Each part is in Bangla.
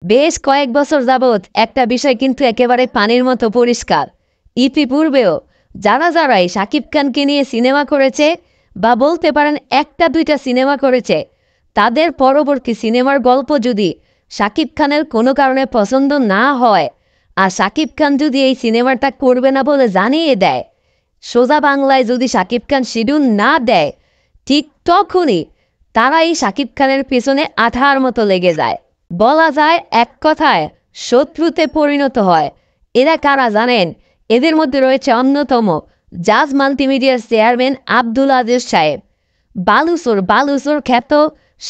বেশ কয়েক বছর যাবৎ একটা বিষয় কিন্তু একেবারে পানির মতো পরিষ্কার। ইতিপূর্বেও যারাই শাকিব খানকে নিয়ে সিনেমা করেছে বা বলতে পারেন একটা দুইটা সিনেমা করেছে, তাদের পরবর্তী সিনেমার গল্প যদি শাকিব খানের কোনো কারণে পছন্দ না হয় আর শাকিব খান যদি এই সিনেমাটা করবে না বলে জানিয়ে দেয়, সোজা বাংলায় যদি শাকিব খান শিডিউল না দেয়, ঠিক তখনই তারা এই শাকিব খানের পেছনে আঠার মতো লেগে যায়। বলা যায় এক কথায় শত্রুতে পরিণত হয়। এরা কারা জানেন? এদের মধ্যে রয়েছে অন্যতম জাজ মাল্টিমিডিয়ার চেয়ারম্যান আব্দুল আজিজ সাহেব, বালুচোর খ্যাত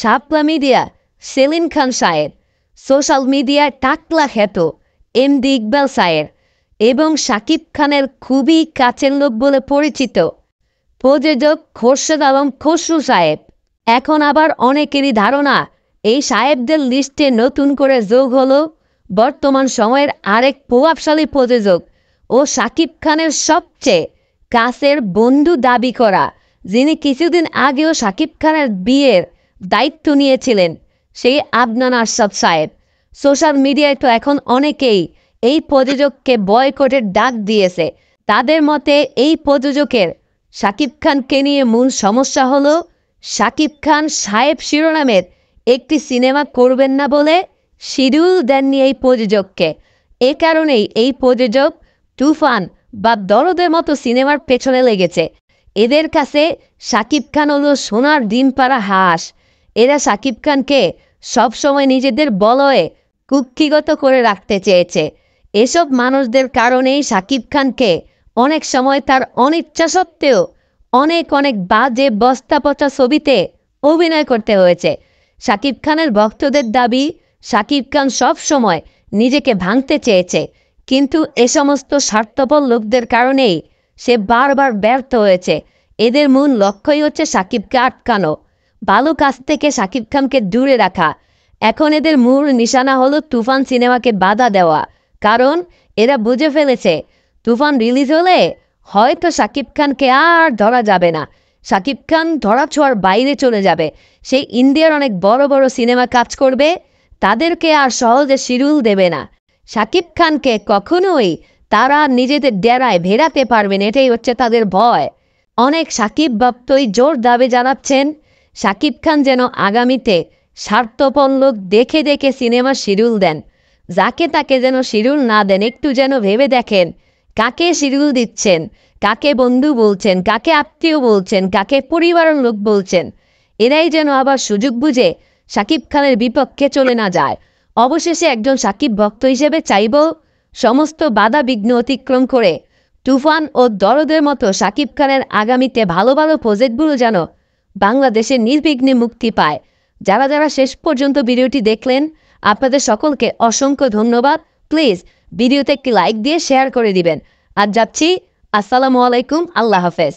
শাপলা মিডিয়া সেলিম খান সাহেব, সোশ্যাল মিডিয়ায় টাকলা খ্যাত এমডি ইকবাল সাহেব এবং শাকিব খানের খুবই কাছের লোক বলে পরিচিত প্রযোজক খোরশেদ আলম খসরু সাহেব। এখন আবার অনেকেরই ধারণা এই সাহেবদের লিস্টে নতুন করে যোগ হলো বর্তমান সময়ের আরেক প্রভাবশালী প্রযোজক ও শাকিব খানের সবচেয়ে কাছের বন্ধু দাবি করা, যিনি কিছুদিন আগেও শাকিব খানের বিয়ের দায়িত্ব নিয়েছিলেন, সেই আদনান আশরাফ সাহেব। সোশ্যাল মিডিয়ায় তো এখন অনেকেই এই প্রযোজককে বয়কটের ডাক দিয়েছে। তাদের মতে এই প্রযোজকের শাকিব খানকে নিয়ে মূল সমস্যা হলো শাকিব খান সাহেব শিরোনামের একটি সিনেমা করবেন না বলে শিডিউল দেননি এই প্রযোজককে। এ কারণেই এই প্রযোজক তুফান বা দরদের মতো সিনেমার পেছনে লেগেছে। এদের কাছে শাকিব খান হলো সোনার ডিম পাড়া হাঁস। এরা শাকিব খানকে সবসময় নিজেদের বলয়ে কুক্ষিগত করে রাখতে চেয়েছে। এসব মানুষদের কারণেই শাকিব খানকে অনেক সময় তার অনিচ্ছা সত্ত্বেও অনেক বাজে বস্তা পচা ছবিতে অভিনয় করতে হয়েছে। শাকিব খানের ভক্তদের দাবি, শাকিব খান সব সময় নিজেকে ভাঙতে চেয়েছে, কিন্তু এ সমস্ত স্বার্থপর লোকদের কারণেই সে বারবার ব্যর্থ হয়েছে। এদের মূল লক্ষ্যই হচ্ছে শাকিবকে আটকানো, ভালো কাজ থেকে শাকিব খানকে দূরে রাখা। এখন এদের মূল নিশানা হলো তুফান সিনেমাকে বাধা দেওয়া, কারণ এরা বুঝে ফেলেছে তুফান রিলিজ হলে হয়তো শাকিব খানকে আর ধরা যাবে না। শাকিব খান ধরাছোঁয়ার বাইরে চলে যাবে। সেই ইন্ডিয়ার অনেক বড় সিনেমা কাজ করবে, তাদেরকে আর সহজে শিডিউল দেবে না। শাকিব খানকে কখনোই তারা নিজেদের ডেরায় ভেড়াতে পারবেন, এটাই হচ্ছে তাদের ভয়। অনেক শাকিব ভক্তই জোর দাবি জানাচ্ছেন শাকিব খান যেন আগামীতে স্বার্থপর লোক দেখে সিনেমা শিডিউল দেন, যাকে তাকে যেন শিডিউল না দেন। একটু যেন ভেবে দেখেন কাকে শিডিউল দিচ্ছেন, কাকে বন্ধু বলছেন, কাকে আত্মীয় বলছেন, কাকে পরিবারের লোক বলছেন। এরাই যেন আবার সুযোগ বুঝে শাকিব খানের বিপক্ষে চলে না যায়। অবশেষে একজন শাকিব ভক্ত হিসেবে চাইব সমস্ত বাধা বিঘ্ন অতিক্রম করে তুফান ও দরদের মতো শাকিব খানের আগামীতে ভালো প্রজেক্টগুলো যেন বাংলাদেশে নির্বিঘ্নে মুক্তি পায়। যারা শেষ পর্যন্ত ভিডিওটি দেখলেন, আপনাদের সকলকে অসংখ্য ধন্যবাদ। প্লিজ ভিডিওতে একটি লাইক দিয়ে শেয়ার করে দিবেন। আর যাচ্ছি, আসসালামু আলাইকুম, আল্লাহ হাফেজ।